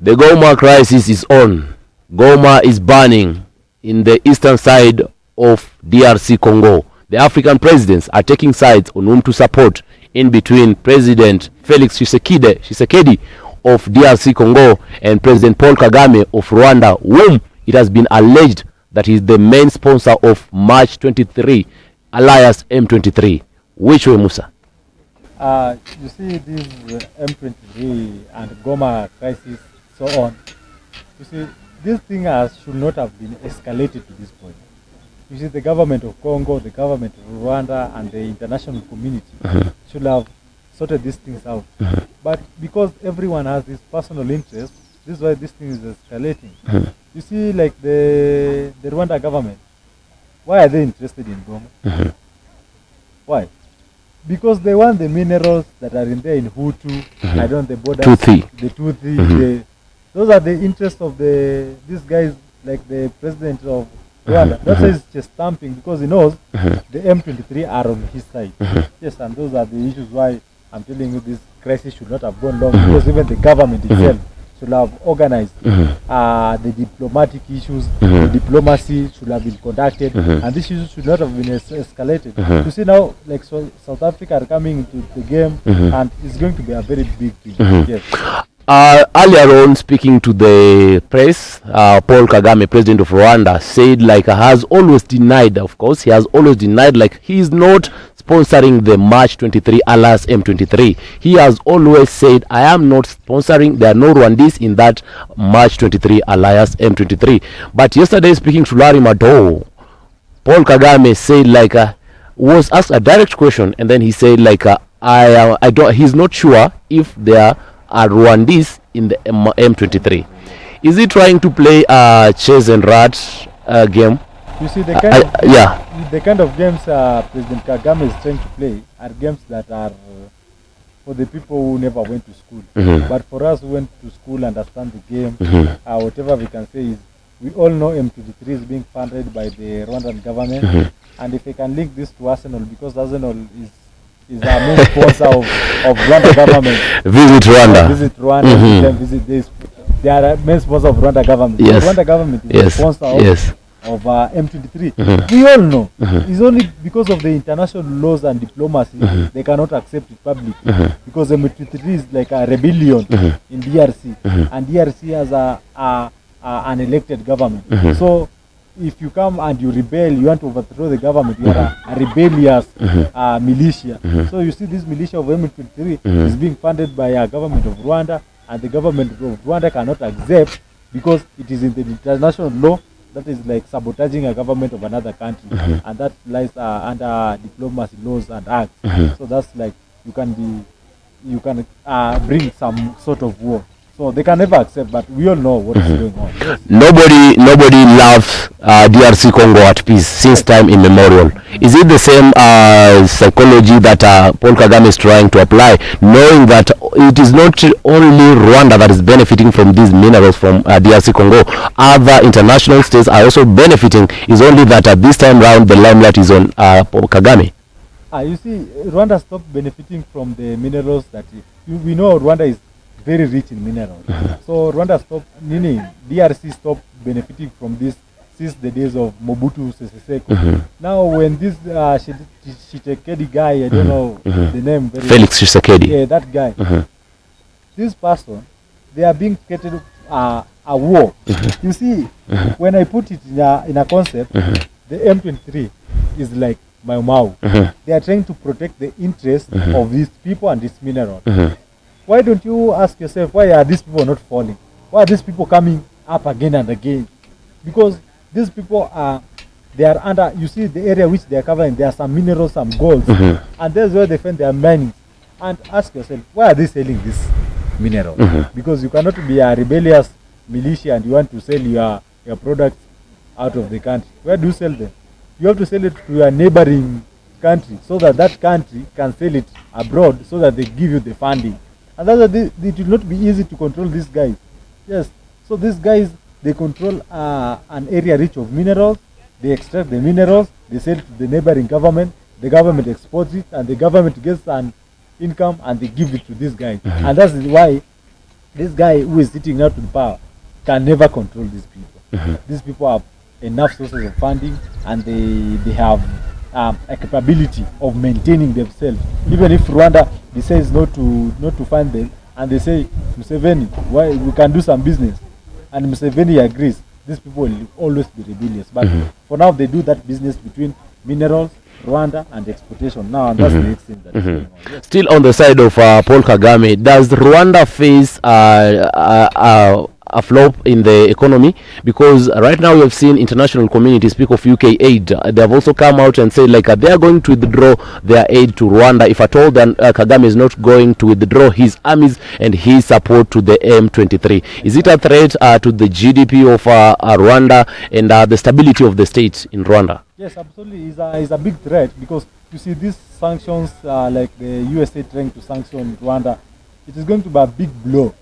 The Goma crisis is on. Goma is burning in the eastern side of DRC Congo. The African presidents are taking sides on whom to support, in between President Felix Tshisekedi of DRC Congo and President Paul Kagame of Rwanda, whom it has been alleged that he is the main sponsor of March 23 alias M23. Which way, Musa? You see, this M23 and Goma crisis, so on. You see, this thing should not have been escalated to this point. You see, the government of Congo, the government of Rwanda, and the international community should have sorted these things out. But because everyone has this personal interest, this is why this thing is escalating. You see, like the Rwanda government, why are they interested in Goma? Why? Because they want the minerals that are in there in Hutu, I don't know, the border, the Tuthi, those are the interests of these guys, like the president of Rwanda. That's why he's just stamping, because he knows the M23 are on his side. Yes, and those are the issues why I'm telling you this crisis should not have gone long, because even the government itself should have organized the diplomatic issues, the diplomacy should have been conducted, and this issue should not have been escalated. You see now, like South Africa are coming into the game, and it's going to be a very big thing. Yes. Earlier on, speaking to the press, Paul Kagame, president of Rwanda, said like has always denied, of course, he has always denied like he is not sponsoring the March 23 alias M23. He has always said, I am not sponsoring, there are no Rwandese in that March 23 alias M23. But yesterday, speaking to Larry Madowo, Paul Kagame said like, was asked a direct question, and then he said like, he's not sure if there are Rwandese in the M23. Is he trying to play a chess and rat game? You see, the kind of games President Kagame is trying to play are games that are for the people who never went to school. But for us who went to school, understand the game, whatever we can say is, we all know M23 is being funded by the Rwandan government. And if we can link this to Arsenal, because Arsenal is our main sponsor of Rwanda government. Visit Rwanda. Visit Rwanda, visit this. They are a main sponsor of Rwanda government. Yes. Rwanda government is the sponsor of M23. We all know. It's only because of the international laws and diplomacy they cannot accept it publicly. Because M23 is like a rebellion in DRC. And DRC has an elected government. So if you come and you rebel, you want to overthrow the government, you are a rebellious militia. So you see, this militia of M23 is being funded by a government of Rwanda, and the government of Rwanda cannot accept, because it is in the international law that is like sabotaging a government of another country, and that lies under diplomacy laws and acts. So that's like you can bring some sort of war. So they can never accept, but we all know what is going on. Yes. Nobody loves DRC Congo at peace since time immemorial. Is it the same psychology that Paul Kagame is trying to apply, knowing that it is not only Rwanda that is benefiting from these minerals from DRC Congo, other international states are also benefiting? Is only that this time round the limelight is on Paul Kagame? You see, Rwanda stopped benefiting from the minerals that we know Rwanda is very rich in minerals. So Rwanda stopped, DRC stopped benefiting from this since the days of Mobutu Sese Seko. Now when this Tshisekedi guy, I don't know the name, Felix Tshisekedi. Yeah, that guy. This person, they are being created a war. You see, when I put it in a concept, the M23 is like Mau. They are trying to protect the interests of these people and this mineral. Why don't you ask yourself, why are these people not falling? Why are these people coming up again and again? Because these people they are under, you see the area which they are covering, there are some minerals, some golds, and that's where they find their mining. And ask yourself, why are they selling this mineral? Because you cannot be a rebellious militia and you want to sell your products out of the country. Where do you sell them? You have to sell it to your neighboring country, so that country can sell it abroad, so that they give you the funding. And that's why it will not be easy to control these guys. Yes. So these guys, they control an area rich of minerals. They extract the minerals. They sell it to the neighboring government. The government exports it, and the government gets an income, and they give it to these guys. And that's why this guy who is sitting now to the power can never control these people. These people have enough sources of funding, and they have a capability of maintaining themselves. Even if Rwanda decides not to fund them, and they say, Museveni, why we can do some business, and Museveni agrees, these people will always be rebellious. But for now, they do that business between minerals, Rwanda, and exportation. Now, that's the extent that is going on. Yes. Still on the side of Paul Kagame, does Rwanda face a flop in the economy? Because right now we have seen international community speak of UK aid. They have also come out and said like they are going to withdraw their aid to Rwanda if at all. Then Kagame is not going to withdraw his armies and his support to the M23. Is it a threat to the GDP of Rwanda and the stability of the state in Rwanda? Yes, absolutely. It's a big threat, because you see these sanctions, like the USA trying to sanction Rwanda, it is going to be a big blow.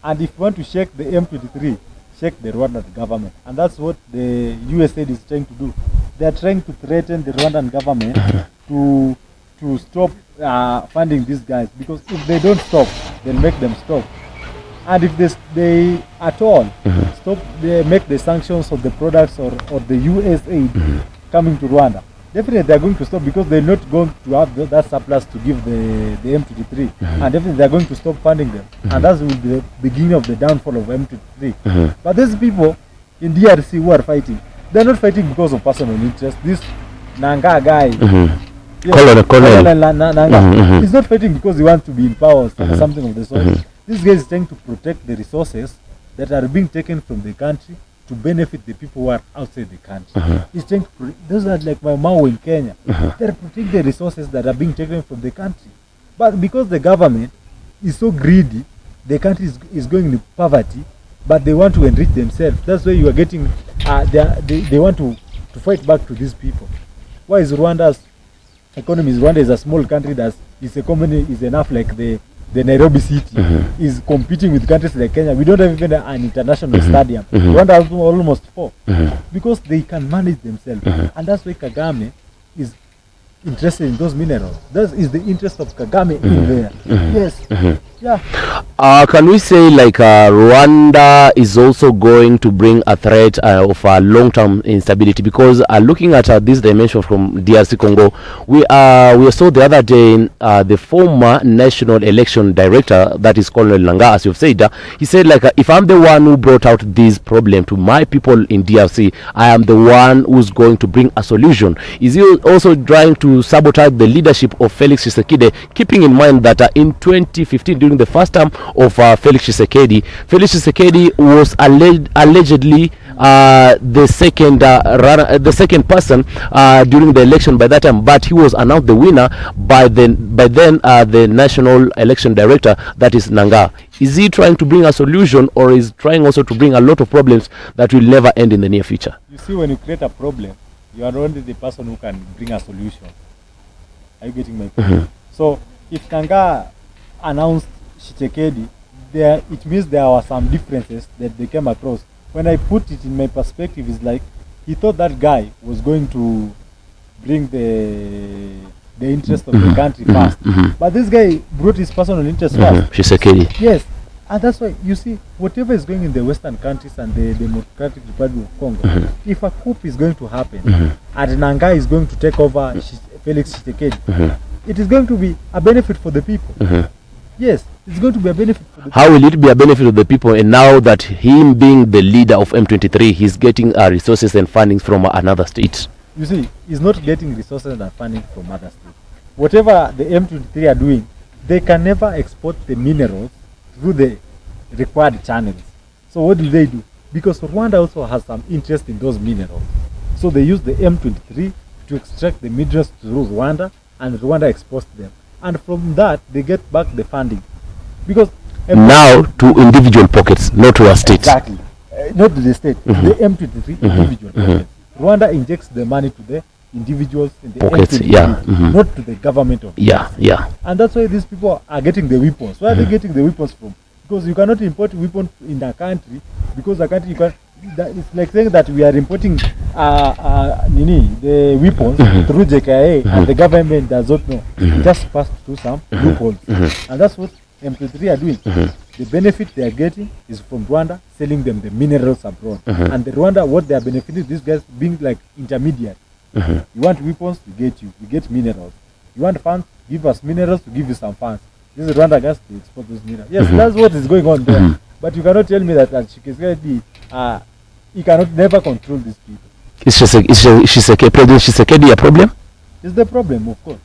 And if you want to shake the M23, shake the Rwandan government. And that's what the USA is trying to do. They are trying to threaten the Rwandan government to stop funding these guys. Because if they don't stop, they'll make them stop. And if they at all stop, they make the sanctions of the products or the US aid coming to Rwanda, definitely they are going to stop, because they're not going to have that surplus to give the M23, and definitely they are going to stop funding them, and that will be the beginning of the downfall of M23. But these people in DRC who are fighting, they're not fighting because of personal interest. This Nanga guy, Colonel Nanga, he's not fighting because he wants to be in power or something of the sort. This guy is trying to protect the resources that are being taken from the country to benefit the people who are outside the country. He's trying to those are like my Mao in Kenya. They're protecting the resources that are being taken from the country. But because the government is so greedy, the country is going into poverty, but they want to enrich themselves. That's why you are getting, they want to fight back to these people. Why is Rwanda's economy? Rwanda is a small country that its economy is enough like the Nairobi city is competing with countries like Kenya. We don't have even an international stadium. Rwanda has almost 4 because they can manage themselves. And that's why Kagame is interested in those minerals. That is the interest of Kagame in there. Yes. Yeah. Can we say like Rwanda is also going to bring a threat of long-term instability? Because looking at this dimension from DRC Congo, we saw the other day the former national election director, that is Colonel Nanga, as you've said, he said like if I'm the one who brought out this problem to my people in DRC, I am the one who's going to bring a solution. Is he also trying to sabotage the leadership of Felix Tshisekedi, keeping in mind that in 2015, during the first term of Felix Tshisekedi was allegedly the second person during the election by that time, but he was announced the winner by then the national election director, that is Nanga. Is he trying to bring a solution, or is trying also to bring a lot of problems that will never end in the near future? You see, when you create a problem, you are only the person who can bring a solution. Are you getting my point? So if Nanga announced Tshisekedi, it means there were some differences that they came across. When I put it in my perspective, it's like he thought that guy was going to bring the interest of the country first. But this guy brought his personal interest first. Tshisekedi. Yes. And that's why, you see, whatever is going in the Western countries and the Democratic Republic of Congo, if a coup is going to happen, and Nanga is going to take over Felix Tshisekedi, it is going to be a benefit for the people. Yes, it's going to be a benefit for the people. How will it be a benefit of the people? And now that him being the leader of M23, he's getting resources and funding from another state. You see, he's not getting resources and funding from other states. Whatever the M23 are doing, they can never export the minerals through the required channels. So what do? Because Rwanda also has some interest in those minerals. So they use the M23 to extract the minerals through Rwanda, and Rwanda exports them. And from that, they get back the funding. Because now to individual pockets, not to a state. Exactly. Not to the state. The M23 individual pockets. Rwanda injects the money to the individuals in the pockets, M23, not to the government of yeah. And that's why these people are getting the weapons. Where are they getting the weapons from? Because you cannot import weapons in the country, because the country, you can, it's like saying that we are importing the weapons through JKA, and the government does not know. It just passed through some loopholes. And that's what M23 are doing. the benefit they are getting is from Rwanda selling them the minerals abroad. And the Rwanda, what they are benefiting, these guys being like intermediate. You want weapons, we get minerals. You want funds, give us minerals, we give you some funds. This is Rwanda gas to export those minerals. Yes, that's what is going on there. But you cannot tell me that Tshisekedi, he cannot never control these people. Is President Tshisekedi a problem? It's the problem, of course.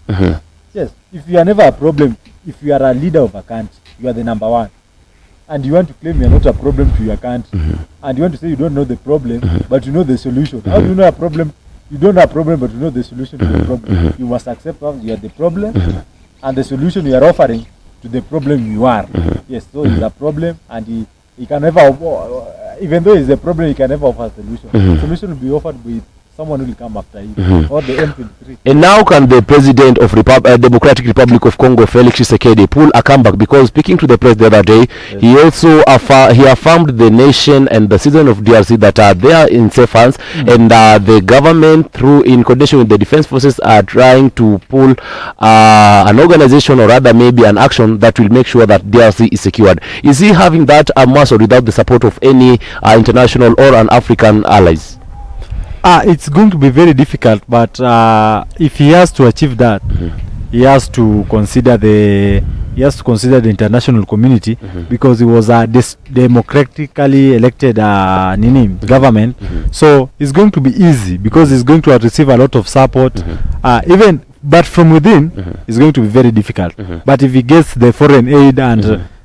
Yes, if you are never a problem, if you are a leader of a country, you are the number one. And you want to claim you are not a problem to your country. And you want to say you don't know the problem, but you know the solution. How do you know a problem? You don't have a problem, but you know the solution to the problem. You must accept that you are the problem, and the solution you are offering to the problem you are. Yes, so it's a problem, and he can never, even though it's a problem, he can never offer a solution. The solution will be offered with someone who will come after you, or the M03. And now can the president of Democratic Republic of Congo, Felix Tshisekedi, pull a comeback? Because speaking to the press the other day, he also affirmed the nation and the citizen of DRC that are there in safe hands, and the government, through in coordination with the defense forces, are trying to pull an organization, or rather maybe an action that will make sure that DRC is secured. Is he having that muscle without the support of any international or an African allies? It's going to be very difficult, but if he has to achieve that, he has to consider the international community, because he was a democratically elected government. So it's going to be easy, because he's going to receive a lot of support, but from within it's going to be very difficult. But if he gets the foreign aid, and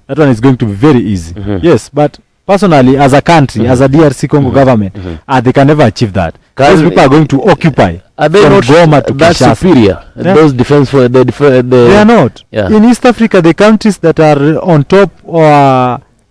that one is going to be very easy. Yes, but personally, as a country, as a DRC Congo government, they can never achieve that. Those people are going to occupy. Are they not Goma to that Kinshasa. superior? Yeah. Those defense for They are not. Yeah. In East Africa, the countries that are on top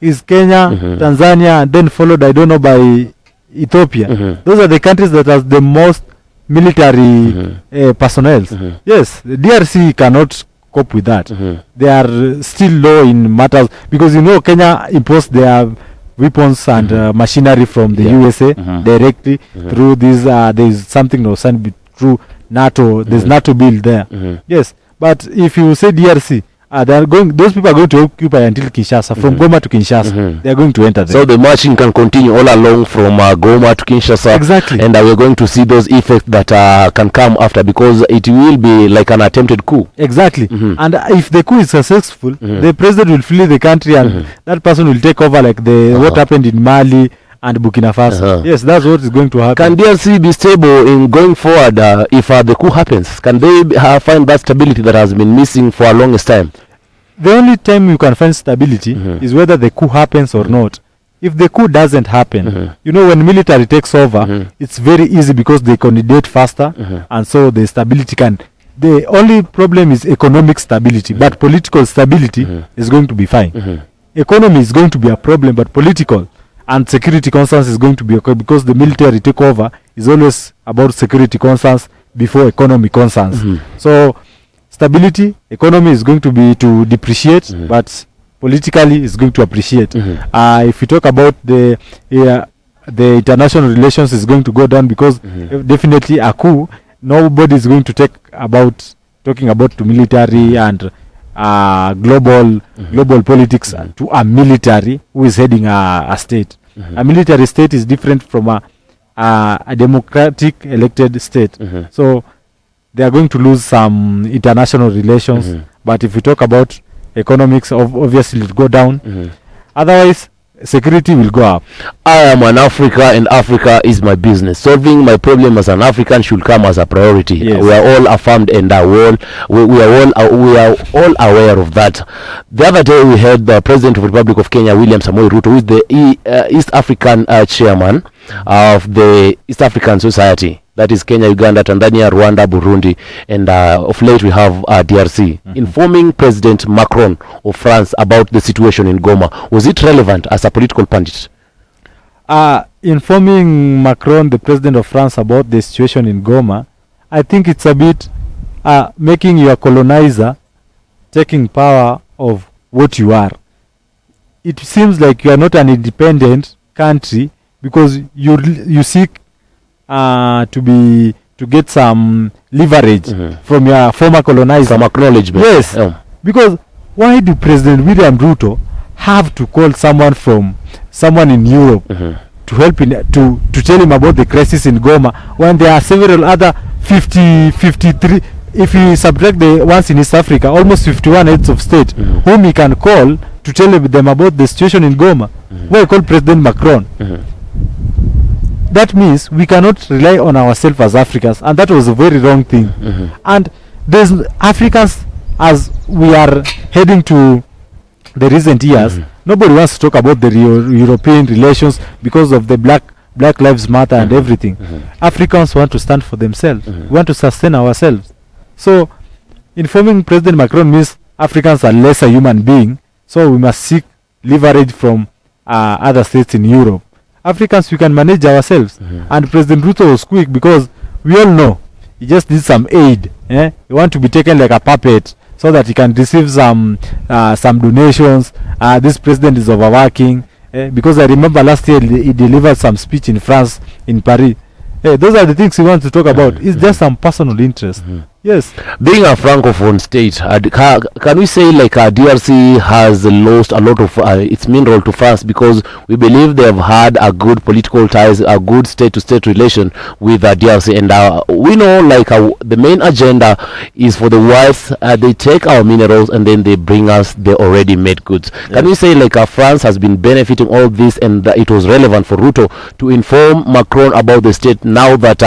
is Kenya, Tanzania, and then followed, I don't know, by Ethiopia. Those are the countries that have the most military personnel. Yes, the DRC cannot cope with that. They are still low in matters, because Kenya imposed their weapons and machinery from the USA directly through this. There is something signed through NATO. There's NATO bill there. Yes, but if you say DRC, those people are going to occupy until Kinshasa, from Goma to Kinshasa. They are going to enter there. So the marching can continue all along from Goma to Kinshasa. Exactly. And we're going to see those effects that can come after, because it will be like an attempted coup. Exactly. And if the coup is successful, the president will flee the country, and that person will take over, like what happened in Mali and Burkina Faso. Yes, that's what is going to happen. Can DRC be stable in going forward if the coup happens? Can they find that stability that has been missing for a longest time? The only time you can find stability is whether the coup happens or not. If the coup doesn't happen, when military takes over, it's very easy, because they coordinate faster, and so the stability can. The only problem is economic stability, but political stability is going to be fine. Economy is going to be a problem, but political and security concerns is going to be okay, because the military takeover is always about security concerns before economic concerns. So stability, economy is going to be to depreciate, but politically is going to appreciate. If we talk about the international relations is going to go down, because definitely a coup, nobody is going to talking about to military and global politics to a military who is heading a state. A military state is different from a democratic elected state. So they are going to lose some international relations. But if we talk about economics, obviously it will go down. Otherwise, security will go up. I am an Africa, and Africa is my business. Solving my problem as an African should come as a priority. Yes. We are all affirmed, and we are all aware of that. The other day we heard the President of the Republic of Kenya, William Samoei Ruto, who is the East African chairman of the East African Society. That is Kenya, Uganda, Tanzania, Rwanda, Burundi, and of late we have DRC, informing President Macron of France about the situation in Goma. Was it relevant as a political pundit? Informing Macron, the president of France, about the situation in Goma, I think it's a bit making your colonizer taking power of what you are. It seems like you are not an independent country, because you seek to get some leverage from your former colonizer. Some acknowledgement. Yes. Because why do President William Ruto have to call someone in Europe to help to tell him about the crisis in Goma when there are several other 53, if you subtract the ones in East Africa, almost 51 heads of state whom he can call to tell them about the situation in Goma. Why call President Macron? That means we cannot rely on ourselves as Africans, and that was a very wrong thing. And there's Africans, as we are heading to the recent years, nobody wants to talk about the European relations because of the Black Lives Matter and everything. Africans want to stand for themselves. We want to sustain ourselves. So informing President Macron means Africans are lesser human being, so we must seek leverage from other states in Europe. Africans, we can manage ourselves. And President Ruto was quick because we all know he just needs some aid. He want to be taken like a puppet so that he can receive some donations. This president is overworking. Because I remember last year he delivered some speech in France, in Paris. Those are the things he wants to talk about. It's just some personal interest. Yes. Being a francophone state, can we say like DRC has lost a lot of its mineral to France because we believe they have had a good political ties, a good state-to-state relation with DRC, and we know like the main agenda is for the whites. They take our minerals and then they bring us the already made goods. Can we say like France has been benefiting all this, and it was relevant for Ruto to inform Macron about the state now that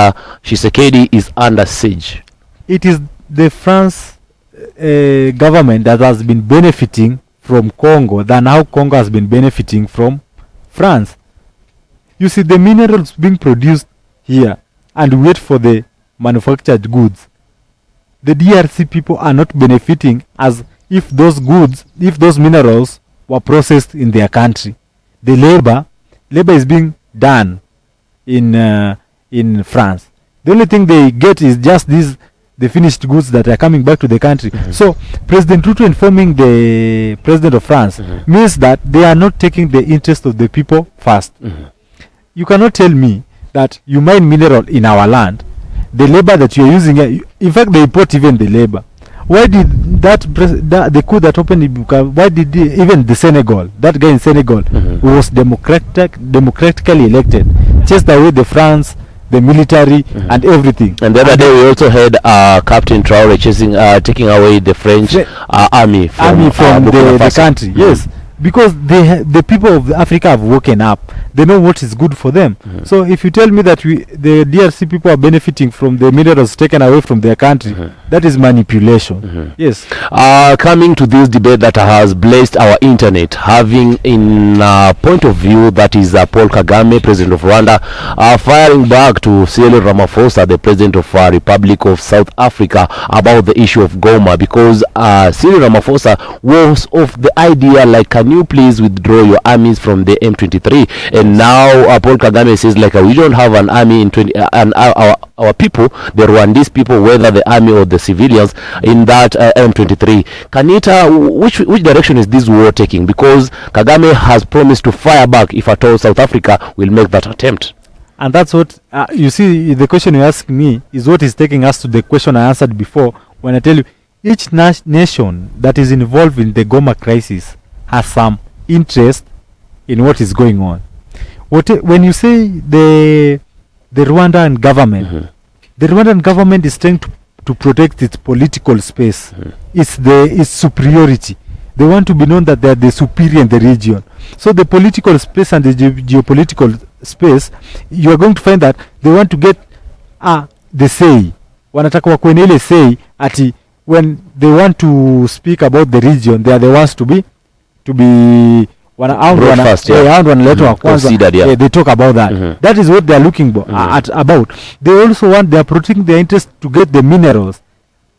Tshisekedi is under siege? It is the France government that has been benefiting from Congo than how Congo has been benefiting from France. You see, the minerals being produced here and wait for the manufactured goods. The DRC people are not benefiting as if those goods, if those minerals were processed in their country. The labor is being done in France. The only thing they get is just the finished goods that are coming back to the country. So President Ruto informing the president of France means that they are not taking the interest of the people first. You cannot tell me that you mine mineral in our land, the labor that you are using, in fact they import even the labor. Why did the coup that opened in Bukavu, why did even the Senegal, that guy in Senegal who was democratically elected, chased away the France, the military and everything? And the other day we also had Captain Traore taking away the French army from the country. Yes, because the people of Africa have woken up. They know what is good for them. So if you tell me that the DRC people are benefiting from the minerals taken away from their country, that is manipulation. Yes. Coming to this debate that has blazed our internet, having in point of view that is Paul Kagame, president of Rwanda, firing back to Cyril Ramaphosa, the president of Republic of South Africa, about the issue of Goma, because Cyril Ramaphosa was of the idea like, can you please withdraw your armies from the M23? And now Paul Kagame says like, we don't have an army in and our people, the Rwandese people, whether the army or the civilians, in that M23. Kanita, which direction is this war taking? Because Kagame has promised to fire back if at all South Africa will make that attempt. And that's what you see. The question you ask me is what is taking us to the question I answered before, when I tell you each nation that is involved in the Goma crisis has some interest in what is going on. When you say the Rwandan government, the Rwandan government is trying to protect its political space, its superiority. They want to be known that they are the superior in the region. So the political space and the geopolitical space, you are going to find that they want to get the say. Wanataka wakwenye ile say ati when they want to speak about the region, they are the ones to be they talk about that. That is what they are looking about. They are protecting their interest to get the minerals.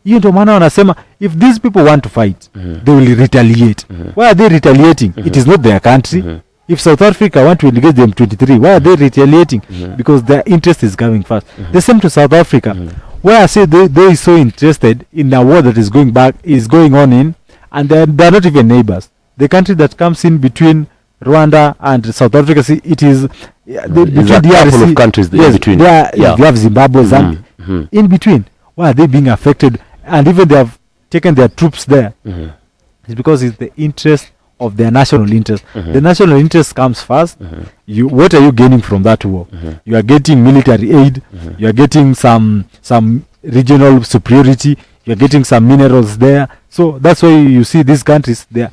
Hiyo ndio maana wanasema if these people want to fight, they will retaliate. Why are they retaliating? It is not their country. If South Africa want to engage them 23, why are they retaliating? Because their interest is coming first. The same to South Africa. Why I say they are so interested in a war that is going on in, and they are not even neighbors. The country that comes in between Rwanda and South Africa, see, it is between a couple of countries in between. You have Zimbabwe, Zambia. In between, why are they being affected? And even they have taken their troops there. It's because it's the interest of their national interest. The national interest comes first. What are you gaining from that war? You are getting military aid. You are getting some regional superiority. You are getting some minerals there. So that's why you see these countries, they are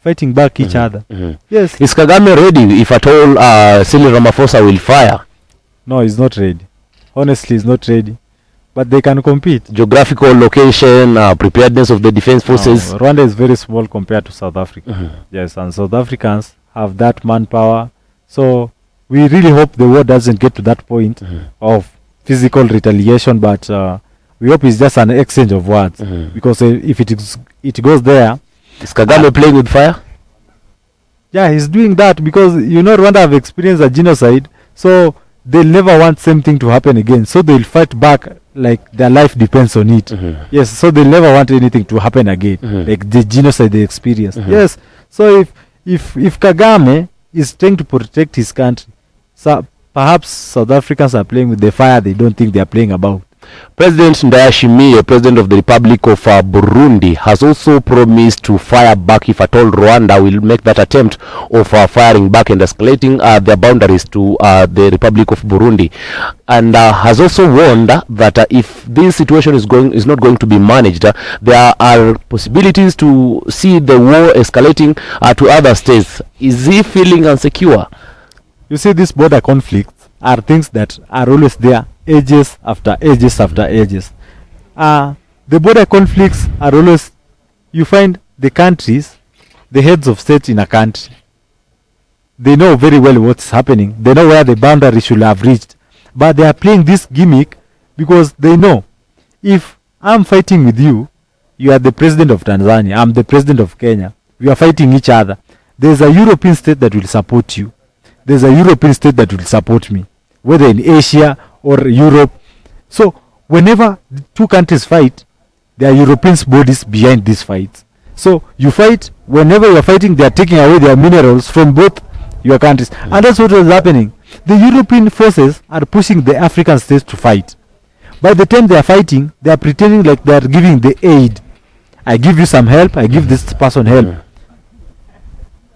fighting back each other. Yes. Is Kagame ready if at all Cyril Ramaphosa will fire? No, he's not ready. Honestly, he's not ready. But they can compete. Geographical location, preparedness of the defense forces. No, Rwanda is very small compared to South Africa. Yes, and South Africans have that manpower. So we really hope the war doesn't get to that point of physical retaliation, but we hope it's just an exchange of words. Because if it goes there... Is Kagame playing with fire? Yeah, he's doing that because, Rwanda have experienced a genocide. So they'll never want same thing to happen again. So they'll fight back like their life depends on it. Yes, so they'll never want anything to happen again. Like the genocide they experienced. Yes, so if Kagame is trying to protect his country, so perhaps South Africans are playing with the fire they don't think they are playing about. President Ndayishimiye, President of the Republic of Burundi, has also promised to fire back if at all Rwanda will make that attempt of firing back and escalating their boundaries to the Republic of Burundi, and has also warned that if this situation is not going to be managed, there are possibilities to see the war escalating to other states. Is he feeling insecure? You see, these border conflicts are things that are always there, ages after ages after ages. The border conflicts are always, you find the countries, the heads of state in a country, they know very well what's happening. They know where the boundary should have reached. But they are playing this gimmick because they know, if I'm fighting with you, you are the president of Tanzania, I'm the president of Kenya, we are fighting each other. There's a European state that will support you. There's a European state that will support me, whether in Asia or Europe. So whenever the two countries fight, there are European bodies behind these fights. So you fight, whenever you are fighting, they are taking away their minerals from both your countries. And that's what is happening. The European forces are pushing the African states to fight. By the time they are fighting, they are pretending like they are giving the aid. I give you some help, I give this person help.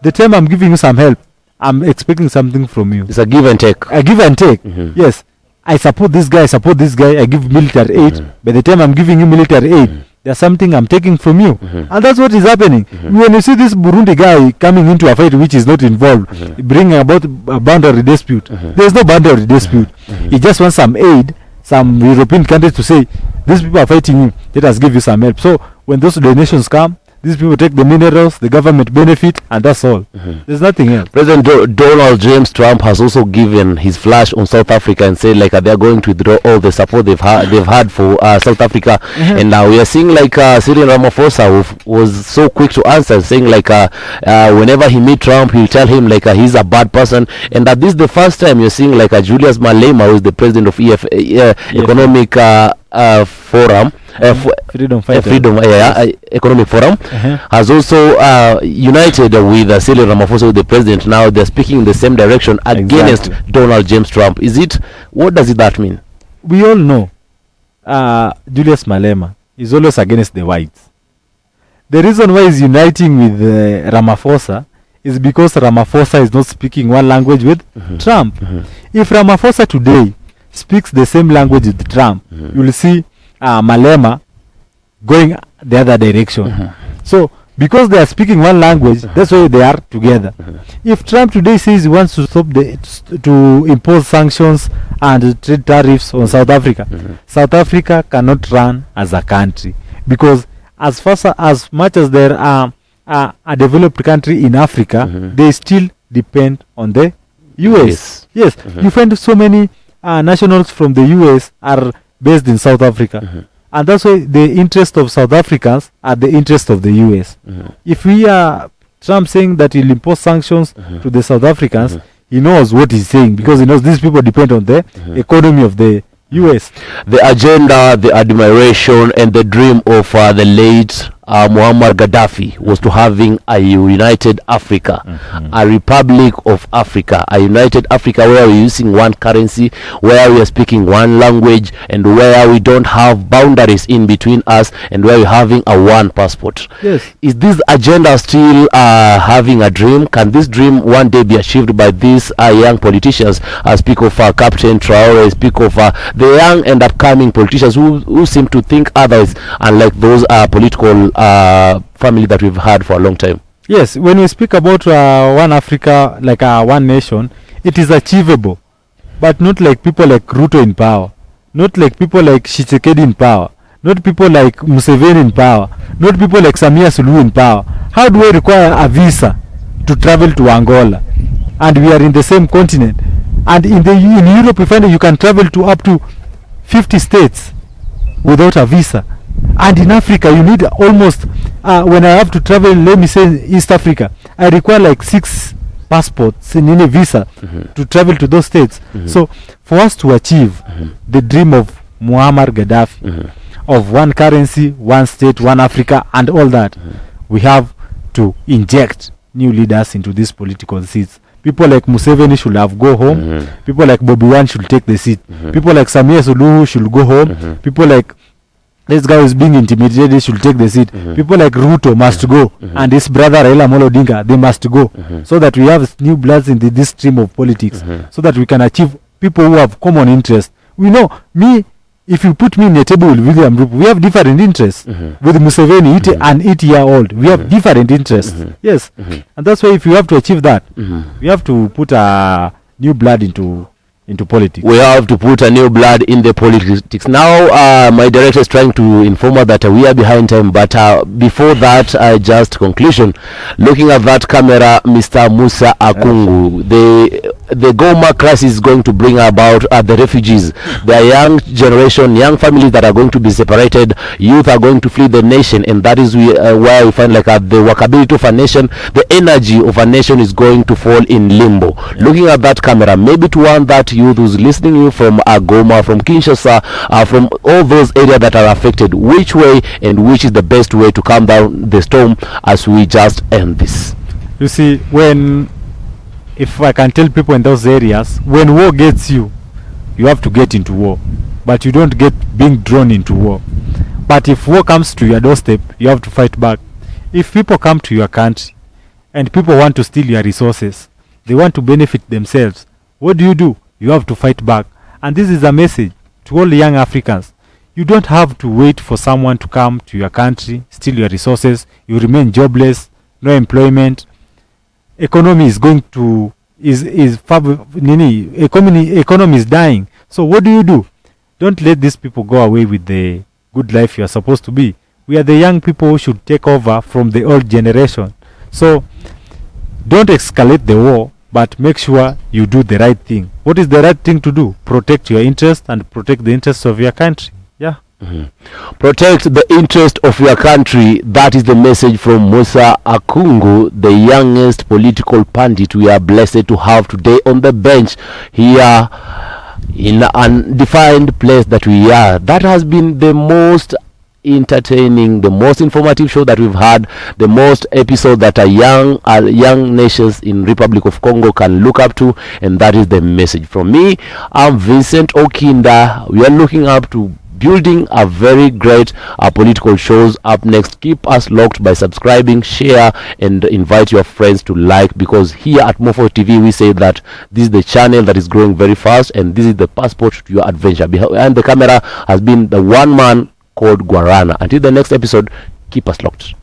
The time I'm giving you some help, I'm expecting something from you. It's a give and take. A give and take. Yes. I support this guy, I give military aid. By the time I'm giving you military aid, there's something I'm taking from you. And that's what is happening. When you see this Burundi guy coming into a fight which is not involved, bringing about a boundary dispute, there's no boundary dispute. He just wants some aid, some European countries to say, these people are fighting you, let us give you some help. So when those donations come, these people take the minerals, the government benefit, and that's all. There's nothing else. President Donald James Trump has also given his flash on South Africa and said like they are going to withdraw all the support they've had for South Africa. And now we are seeing like Cyril Ramaphosa was so quick to answer, saying like whenever he meet Trump, he'll tell him like he's a bad person. And that this is the first time you're seeing like Julius Malema, who is the president of Economic Forum, Economic Forum, has also united with Cyril Ramaphosa, the president. Now they're speaking in the same direction against Donald James Trump. What does that mean? We all know Julius Malema is always against the whites. The reason why he's uniting with Ramaphosa is because Ramaphosa is not speaking one language with Trump. If Ramaphosa today speaks the same language with Trump, you will see Malema going the other direction. So because they are speaking one language, that's why they are together. If Trump today says he wants to stop to impose sanctions and trade tariffs on South Africa, South Africa cannot run as a country, because as much as there are a developed country in Africa, they still depend on the US. Yes. You find so many nationals from the US are based in South Africa. And that's why the interest of South Africans are the interest of the US. If we are Trump saying that he'll impose sanctions to the South Africans, he knows what he's saying, because he knows these people depend on the economy of the US. The agenda, the admiration, and the dream of the late Muammar Gaddafi was to having a united Africa, a Republic of Africa, a united Africa where we're using one currency, where we are speaking one language, and where we don't have boundaries in between us, and where we're having a one passport. Yes. Is this agenda still having a dream? Can this dream one day be achieved by these young politicians? Speak of Captain Traore, speak of the young and upcoming politicians who seem to think otherwise, unlike those political family that we've had for a long time. Yes, when we speak about one Africa, like one nation, it is achievable, but not like people like Ruto in power, not like people like Tshisekedi in power, not people like Museveni in power, not people like Samia Suluhu in power. How do we require a visa to travel to Angola? And we are in the same continent. And in Europe, we find that you can travel to up to 50 states without a visa. And in Africa, you need almost, when I have to travel, let me say East Africa, I require like 6 passports and any visa to travel to those states. So for us to achieve the dream of Muammar Gaddafi, of one currency, one state, one Africa, and all that, we have to inject new leaders into these political seats. People like Museveni should have go home. People like Bobi Wine should take the seat. People like Samia Suluhu should go home. People like this guy is being intimidated should take the seat. People like Ruto must go, and his brother Raila Amolo Odinga, they must go, so that we have new bloods in this stream of politics, so that we can achieve people who have common interests. We know, if you put me in a table with William Ruto, we have different interests. With Museveni, an 8-year-old, we have different interests. Yes, and that's why if you have to achieve that, we have to put a new blood into politics. We have to put a new blood in the politics. Now, my director is trying to inform us that we are behind time, but before that, just conclusion. Looking at that camera, Mr. Musa Akungu, the Goma crisis is going to bring about the refugees, the young generation, young families that are going to be separated, youth are going to flee the nation, and that is where we find like the workability of a nation, the energy of a nation is going to fall in limbo. Looking at that camera, maybe to one that youth who's listening to you from Goma, from Kinshasa, from all those areas that are affected, which way and which is the best way to calm down the storm as we just end this? You see, if I can tell people in those areas, when war gets you, you have to get into war, but you don't get being drawn into war. But if war comes to your doorstep, you have to fight back. If people come to your country and people want to steal your resources, they want to benefit themselves, what do? You have to fight back. And this is a message to all young Africans. You don't have to wait for someone to come to your country, steal your resources, you remain jobless, no employment. Economy is going to economy is dying. So what do? Don't let these people go away with the good life you are supposed to be. We are the young people who should take over from the old generation. So don't escalate the war, but make sure you do the right thing. What is the right thing to do? Protect your interest and protect the interests of your country. Yeah. Protect the interest of your country. That is the message from Musa Akungu, the youngest political pundit we are blessed to have today on the bench here in an undefined place that we are. That has been the most entertaining, the most informative show that we've had, the most episode that a young nations in Republic of Congo can look up to, and that is the message from me. I'm Vincent Okinda. We are looking up to building a very great political shows up next. Keep us locked by subscribing, share, and invite your friends to like, because here at M04 TV we say that this is the channel that is growing very fast, and this is the passport to your adventure. Behind the camera has been the one man called Guarana. Until the next episode, keep us locked.